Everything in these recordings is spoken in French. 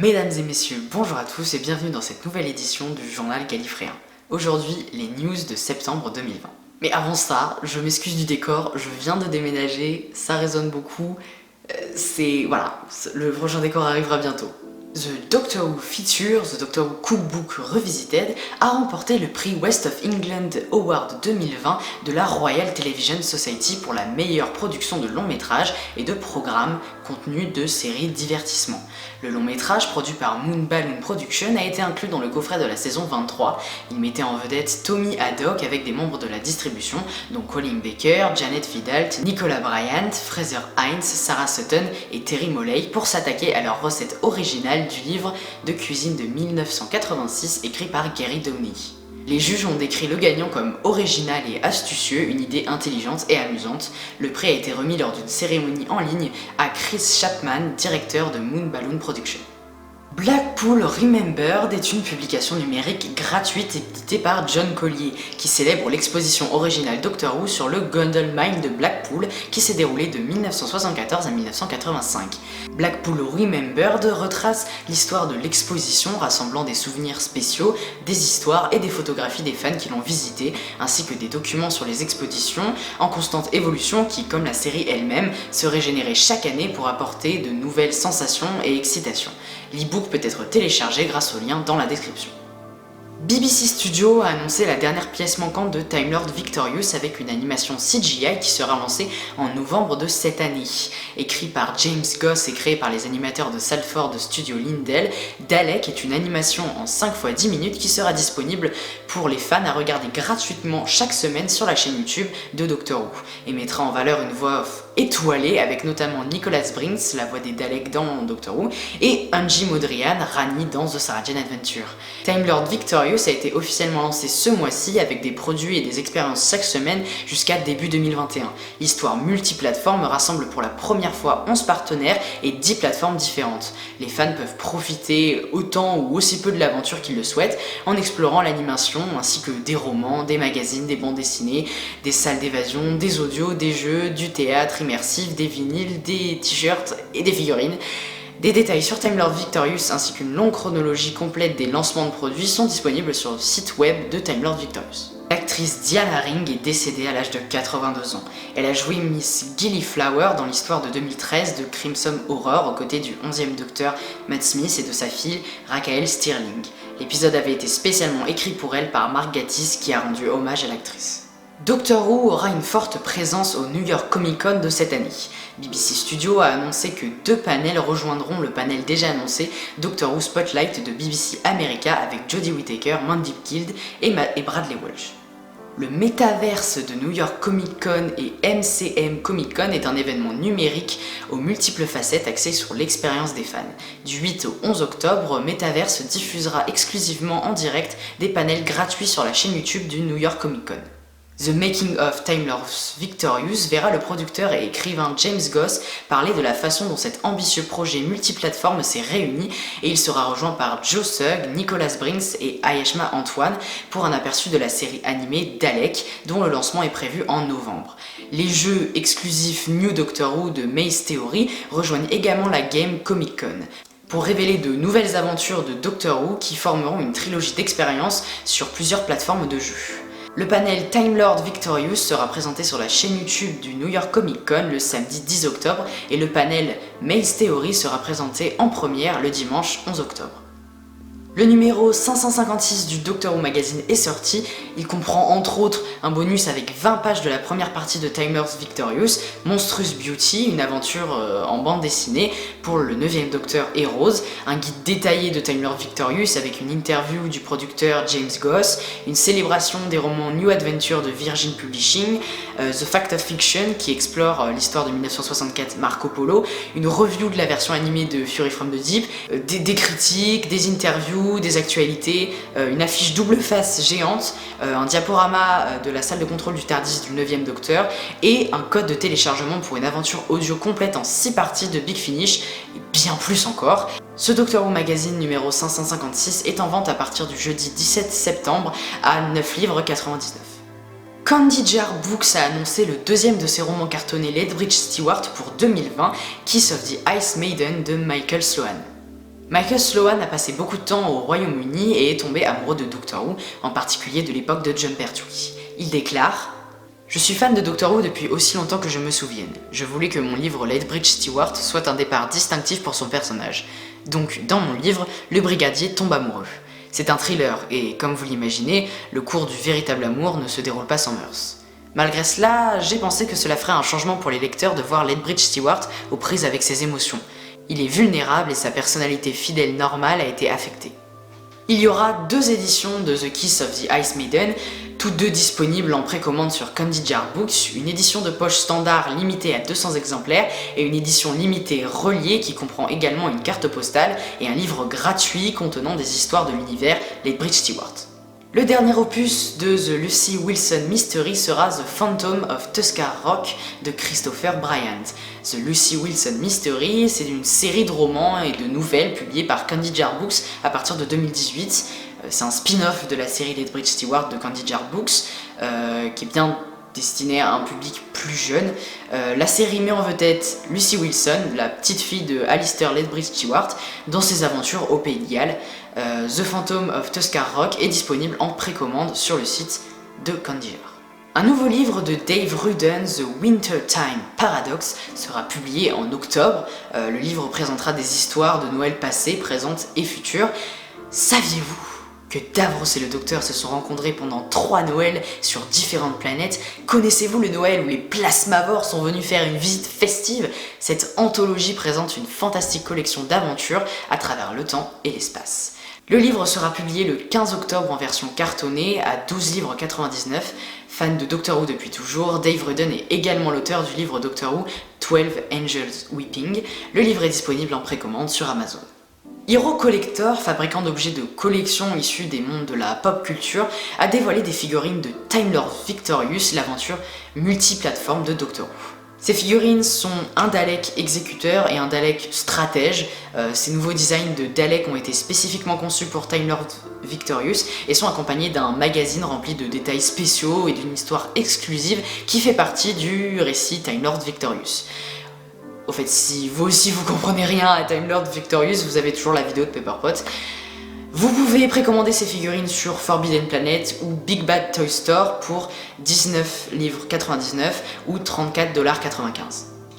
Mesdames et messieurs, bonjour à tous et bienvenue dans cette nouvelle édition du journal Gallifréen. Aujourd'hui, les news de septembre 2020. Mais avant ça, je m'excuse du décor, je viens de déménager, ça résonne beaucoup, voilà, le prochain décor arrivera bientôt. The Doctor Who Feature, The Doctor Who Cookbook Revisited, a remporté le prix West of England Award 2020 de la Royal Television Society pour la meilleure production de long métrage et de programmes contenus de séries divertissement. Le long métrage, produit par Moon Balloon Production, a été inclus dans le coffret de la saison 23. Il mettait en vedette Tommy Haddock avec des membres de la distribution, dont Colin Baker, Janet Fidalt, Nicola Bryant, Fraser Hines, Sarah Sutton et Terry Molley pour s'attaquer à leur recette originale du livre de cuisine de 1986 écrit par Gary Downey. Les juges ont décrit le gagnant comme original et astucieux, une idée intelligente et amusante. Le prix a été remis lors d'une cérémonie en ligne à Chris Chapman, directeur de Moon Balloon Production. Blackpool Remembered est une publication numérique gratuite éditée par John Collier, qui célèbre l'exposition originale Doctor Who sur le Gondle Mine de Blackpool qui s'est déroulée de 1974 à 1985. Blackpool Remembered retrace l'histoire de l'exposition rassemblant des souvenirs spéciaux, des histoires et des photographies des fans qui l'ont visité, ainsi que des documents sur les expositions en constante évolution qui, comme la série elle-même, se régénérait chaque année pour apporter de nouvelles sensations et excitations. L'e-book peut être téléchargé grâce au lien dans la description. BBC Studios a annoncé la dernière pièce manquante de Time Lord Victorious avec une animation CGI qui sera lancée en novembre de cette année. Écrit par James Goss et créé par les animateurs de Salford Studio Lindell, Dalek est une animation en 5 x 10 minutes qui sera disponible pour les fans à regarder gratuitement chaque semaine sur la chaîne YouTube de Doctor Who et mettra en valeur une voix off étoilée avec notamment Nicholas Brinks, la voix des Daleks dans Doctor Who, et Angie Modrian, Rani dans The Sarah Jane Adventure. Time Lord Victorious a été officiellement lancé ce mois-ci avec des produits et des expériences chaque semaine jusqu'à début 2021. L'histoire multiplateforme rassemble pour la première fois 11 partenaires et 10 plateformes différentes. Les fans peuvent profiter autant ou aussi peu de l'aventure qu'ils le souhaitent en explorant l'animation ainsi que des romans, des magazines, des bandes dessinées, des salles d'évasion, des audios, des jeux, du théâtre immersif, des vinyles, des t-shirts et des figurines. Des détails sur Time Lord Victorious ainsi qu'une longue chronologie complète des lancements de produits sont disponibles sur le site web de Time Lord Victorious. L'actrice Diana Ring est décédée à l'âge de 82 ans. Elle a joué Miss Gillyflower dans l'histoire de 2013 de Crimson Horror aux côtés du 11e docteur Matt Smith et de sa fille Rachael Stirling. L'épisode avait été spécialement écrit pour elle par Mark Gatiss qui a rendu hommage à l'actrice. Doctor Who aura une forte présence au New York Comic Con de cette année. BBC Studios a annoncé que 2 panels rejoindront le panel déjà annoncé Doctor Who Spotlight de BBC America avec Jodie Whittaker, Mandy Guild et Bradley Walsh. Le métaverse de New York Comic Con et MCM Comic Con est un événement numérique aux multiples facettes axé sur l'expérience des fans. Du 8 au 11 octobre, Metaverse diffusera exclusivement en direct des panels gratuits sur la chaîne YouTube du New York Comic Con. The Making of Time Lord Victorious verra le producteur et écrivain James Goss parler de la façon dont cet ambitieux projet multiplateforme s'est réuni et il sera rejoint par Joe Sugg, Nicholas Brinks et Ayeshma Antoine pour un aperçu de la série animée Dalek dont le lancement est prévu en novembre. Les jeux exclusifs New Doctor Who de Maze Theory rejoignent également la Game Comic Con pour révéler de nouvelles aventures de Doctor Who qui formeront une trilogie d'expériences sur plusieurs plateformes de jeux. Le panel Time Lord Victorious sera présenté sur la chaîne YouTube du New York Comic Con le samedi 10 octobre et le panel Maze Theory sera présenté en première le dimanche 11 octobre. Le numéro 556 du Doctor Who Magazine est sorti, il comprend entre autres un bonus avec 20 pages de la première partie de Time Lord Victorious, Monstrous Beauty, une aventure en bande dessinée pour le 9e Docteur et Rose, un guide détaillé de Time Lord Victorious avec une interview du producteur James Goss, une célébration des romans New Adventure de Virgin Publishing, The Fact of Fiction qui explore l'histoire de 1964 Marco Polo, une review de la version animée de Fury from the Deep, des critiques, des interviews, des actualités, une affiche double face géante, un diaporama de la salle de contrôle du TARDIS du 9e Docteur et un code de téléchargement pour une aventure audio complète en 6 parties de Big Finish et bien plus encore. Ce Doctor Who Magazine numéro 556 est en vente à partir du jeudi 17 septembre à 9 livres 99. Candy Jar Books a annoncé le 2e de ses romans cartonnés Lethbridge Stewart pour 2020, Kiss of the Ice Maiden de Michael Sloan. Michael Sloan a passé beaucoup de temps au Royaume-Uni et est tombé amoureux de Doctor Who, en particulier de l'époque de Jon Pertwee. Il déclare: « Je suis fan de Doctor Who depuis aussi longtemps que je me souvienne. Je voulais que mon livre Lethbridge Stewart soit un départ distinctif pour son personnage. Donc, dans mon livre, le brigadier tombe amoureux. C'est un thriller et, comme vous l'imaginez, le cours du véritable amour ne se déroule pas sans mœurs. Malgré cela, j'ai pensé que cela ferait un changement pour les lecteurs de voir Lethbridge Stewart aux prises avec ses émotions. Il est vulnérable et sa personnalité fidèle normale a été affectée. » Il y aura 2 éditions de The Kiss of the Ice Maiden, toutes 2 disponibles en précommande sur Candy Jar Books, une édition de poche standard limitée à 200 exemplaires et une édition limitée reliée qui comprend également une carte postale et un livre gratuit contenant des histoires de l'univers Lethbridge Stewart. Le dernier opus de The Lucy Wilson Mystery sera The Phantom of Tuskar Rock de Christopher Bryant. The Lucy Wilson Mystery, c'est une série de romans et de nouvelles publiées par Candy Jar Books à partir de 2018. C'est un spin-off de la série Lethbridge Stewart de Candy Jar Books, qui est bien destinée à un public plus jeune. La série met en vedette Lucy Wilson, la petite fille de Alistair Lethbridge Stewart, dans ses aventures au Pays de Galles. The Phantom of Tuskar Rock est disponible en précommande sur le site de Candy Jar. Un nouveau livre de Dave Rudden, The Wintertime Paradox, sera publié en octobre. Le livre présentera des histoires de Noël passées, présentes et futures. Saviez-vous que Davros et le Docteur se sont rencontrés pendant 3 Noëls sur différentes planètes? Connaissez-vous le Noël où les plasmavores sont venus faire une visite festive? Cette anthologie présente une fantastique collection d'aventures à travers le temps et l'espace. Le livre sera publié le 15 octobre en version cartonnée à 12 livres 99. Fan de Doctor Who depuis toujours, Dave Rudden est également l'auteur du livre Doctor Who 12 Angels Weeping. Le livre est disponible en précommande sur Amazon. Hero Collector, fabricant d'objets de collection issus des mondes de la pop culture, a dévoilé des figurines de Time Lord Victorious, l'aventure multiplateforme de Doctor Who. Ces figurines sont un Dalek exécuteur et un Dalek stratège. Ces nouveaux designs de Dalek ont été spécifiquement conçus pour Time Lord Victorious et sont accompagnés d'un magazine rempli de détails spéciaux et d'une histoire exclusive qui fait partie du récit Time Lord Victorious. Au fait, si vous aussi vous comprenez rien à Time Lord Victorious, vous avez toujours la vidéo de Pepperpot. Vous pouvez précommander ces figurines sur Forbidden Planet ou Big Bad Toy Store pour 19 livres 99 ou 34,95 $.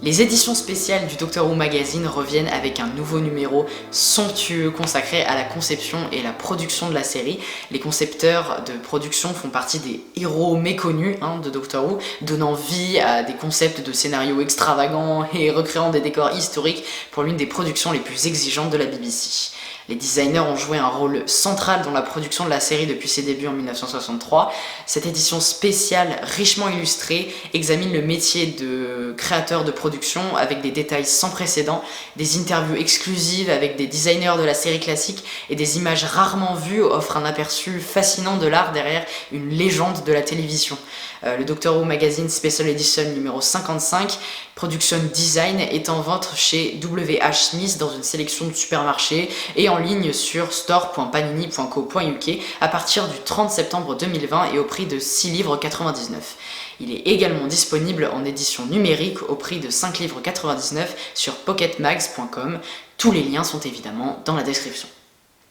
Les éditions spéciales du Doctor Who Magazine reviennent avec un nouveau numéro somptueux consacré à la conception et la production de la série. Les concepteurs de production font partie des héros méconnus de Doctor Who, donnant vie à des concepts de scénarios extravagants et recréant des décors historiques pour l'une des productions les plus exigeantes de la BBC. Les designers ont joué un rôle central dans la production de la série depuis ses débuts en 1963. Cette édition spéciale, richement illustrée, examine le métier de créateur de production avec des détails sans précédent, des interviews exclusives avec des designers de la série classique et des images rarement vues offrent un aperçu fascinant de l'art derrière une légende de la télévision. Le Doctor Who Magazine Special Edition numéro 55, Production Design, est en vente chez WH Smith dans une sélection de supermarchés et en ligne sur store.panini.co.uk à partir du 30 septembre 2020 et au prix de 6 livres 99. Il est également disponible en édition numérique au prix de 5 livres 99 sur pocketmags.com. Tous les liens sont évidemment dans la description.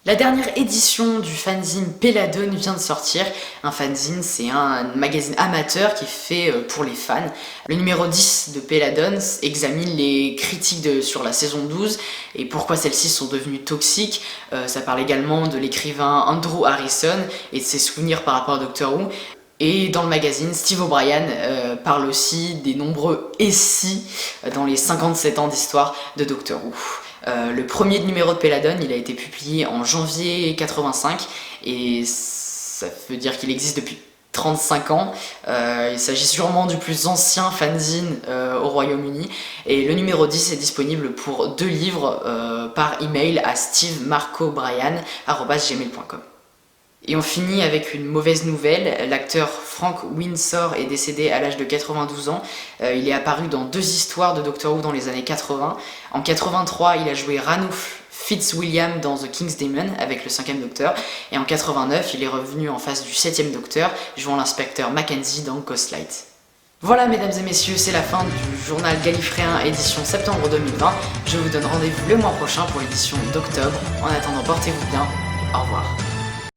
La dernière édition du fanzine Peladon vient de sortir. Un fanzine, c'est un magazine amateur qui est fait pour les fans. Le numéro 10 de Peladon examine les critiques sur la saison 12 et pourquoi celles-ci sont devenues toxiques. Ça parle également de l'écrivain Andrew Harrison et de ses souvenirs par rapport à Doctor Who. Et dans le magazine, Steve O'Brien parle aussi des nombreux « et si » dans les 57 ans d'histoire de Doctor Who. Le premier numéro de Peladon, il a été publié en janvier 85 et ça veut dire qu'il existe depuis 35 ans. Il s'agit sûrement du plus ancien fanzine au Royaume-Uni et le numéro 10 est disponible pour 2 livres par email à stevemarcobryan@gmail.com. Et on finit avec une mauvaise nouvelle. L'acteur Frank Windsor est décédé à l'âge de 92 ans. Il est apparu dans 2 histoires de Doctor Who dans les années 80. En 83, il a joué Ranulph Fitzwilliam dans The King's Demon avec le 5e Docteur. Et en 89, il est revenu en face du 7e Docteur, jouant l'inspecteur Mackenzie dans Ghostlight. Voilà mesdames et messieurs, c'est la fin du journal Gallifréen édition septembre 2020. Je vous donne rendez-vous le mois prochain pour l'édition d'octobre. En attendant, portez-vous bien. Au revoir.